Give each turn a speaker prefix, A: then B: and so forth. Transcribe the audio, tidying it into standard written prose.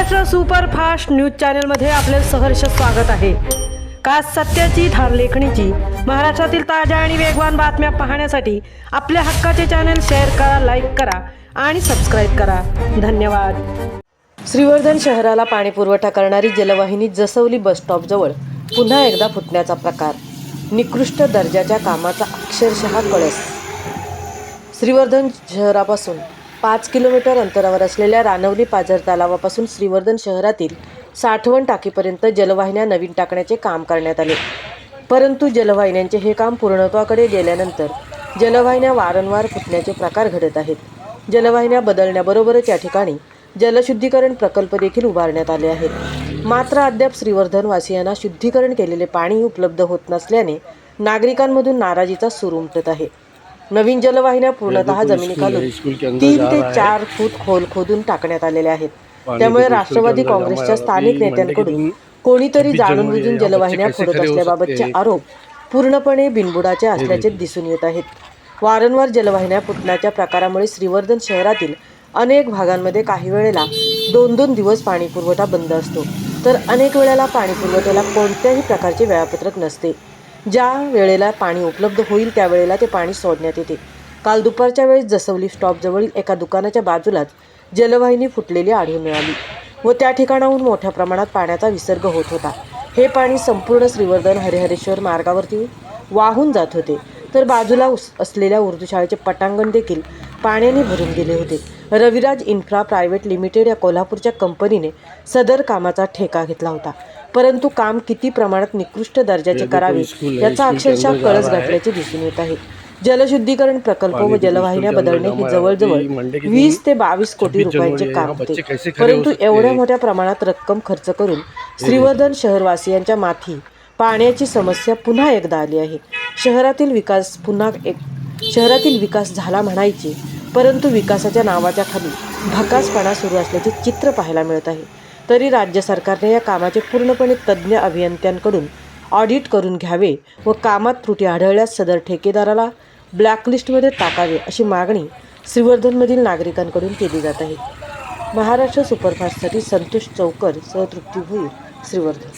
A: Maharashtra superfast news चॅनलमध्ये आपले सहर्ष स्वागत आहे। का सत्याची धार लेखणीची महाराष्ट्रातील ताज्या आणि वेगवान बातम्या पाहण्यासाठी आपल्या हक्काचे चॅनल शेअर करा, लाईक करा आणि सबस्क्राइब करा। धन्यवाद। श्रीवर्धन शहराला पाणी पुरवठा करणारी जलवाहिनी जसवली बस स्टॉप जवळ पुन्हा एकदा फुटण्याचा प्रकार। निकृष्ट दर्जाच्या कामाचा अक्षरशः कळस। श्रीवर्धन शहरापासून 5 किलोमीटर अंतरावर असलेल्या रानवली पाझर तलावापासून श्रीवर्धन शहरातील साठवण टाकीपर्यंत जलवाहिन्या नवीन टाकण्याचे काम करण्यात आले। परंतु जलवाहिन्यांचे हे काम पूर्णत्वाकडे गेल्यानंतर जलवाहिन्या वारंवार फुटण्याचे प्रकार घडत आहेत। जलवाहिन्या बदलण्याबरोबरच या ठिकाणी जलशुद्धीकरण प्रकल्प देखील उभारण्यात आले आहेत। मात्र अद्याप श्रीवर्धन वासियांना शुद्धीकरण केलेले पाणी उपलब्ध होत नसल्याने नागरिकांमधून नाराजीचा सूर उमटत आहे। नवीन जलवाहिन्या पूर्णतः जमिनीखालून 3 ते 4 फूट खोल खोदून टाकण्यात आलेल्या आहेत। त्यामुळे राष्ट्रवादी काँग्रेसच्या स्थानिक नेत्यांकडून कोणीतरी जाणून बुजून जलवाहिन्या फोडत असल्याबाबतचे आरोप पूर्णपणे बिनबुडाचे असल्याचे दिसून येत आहेत। वारंवार जलवाहिन्या फुटण्याच्या प्रकारामुळे श्रीवर्धन शहरातील अनेक भागांमध्ये काही वेळेला 2-2 दिवस पाणी पुरवठा बंद असतो, तर अनेक वेळेला पाणी पुरवठ्याला कोणत्याही प्रकारचे वेळापत्रक नसते। ज्या वेळेला पाणी उपलब्ध होईल त्यावेळेला ते पाणी सोडण्यात येते। काल दुपारच्या वेळेस जसवली स्टॉपजवळील एका दुकानाच्या बाजूलाच जलवाहिनी फुटलेली आढळून मिळाली व त्या ठिकाणाहून मोठ्या प्रमाणात पाण्याचा विसर्ग होत होता। हे पाणी संपूर्ण श्रीवर्धन हरिहरेश्वर मार्गावरती वाहून जात होते, तर बाजूला असलेल्या उर्दू शाळेचे पटांगण देखील पाण्याने भरून गेले होते। रविराज इन्फ्रा प्रायव्हेट लिमिटेड या कोल्हापूरच्या कंपनीने सदर कामाचा ठेका घेतला होता, परंतु काम किती प्रमाणात निकृष्ट दर्जाचे करावे याचा अक्षरशः कळस गाठल्याचे दिसून येत आहे। जलशुद्धीकरण प्रकल्प व जलवाहिन्या बदलणे हे जवळजवळ 20 ते 22 कोटी रुपयांचे काम होते, परंतु एवढ्या मोठ्या प्रमाणात रक्कम खर्च करून श्रीवर्धन शहरवासियांच्या माथी पाण्याची समस्या पुन्हा एकदा आली आहे। शहरातील विकास झाला म्हणायचे, परंतु विकासाच्या नावाच्या खाली भकासपणा सुरू असल्याचे चित्र पाहायला मिळत आहे। तरी राज्य सरकारने या कामाचे पूर्णपणे तज्ज्ञ अभियंत्यांकडून ऑडिट करून घ्यावे व कामात त्रुटी आढळल्यास सदर ठेकेदाराला ब्लॅकलिस्टमध्ये टाकावे अशी मागणी श्रीवर्धनमधील नागरिकांकडून केली जात आहे। महाराष्ट्र सुपरफास्टसाठी संतोष चौकर सह तृप्ती भोईर, श्रीवर्धन।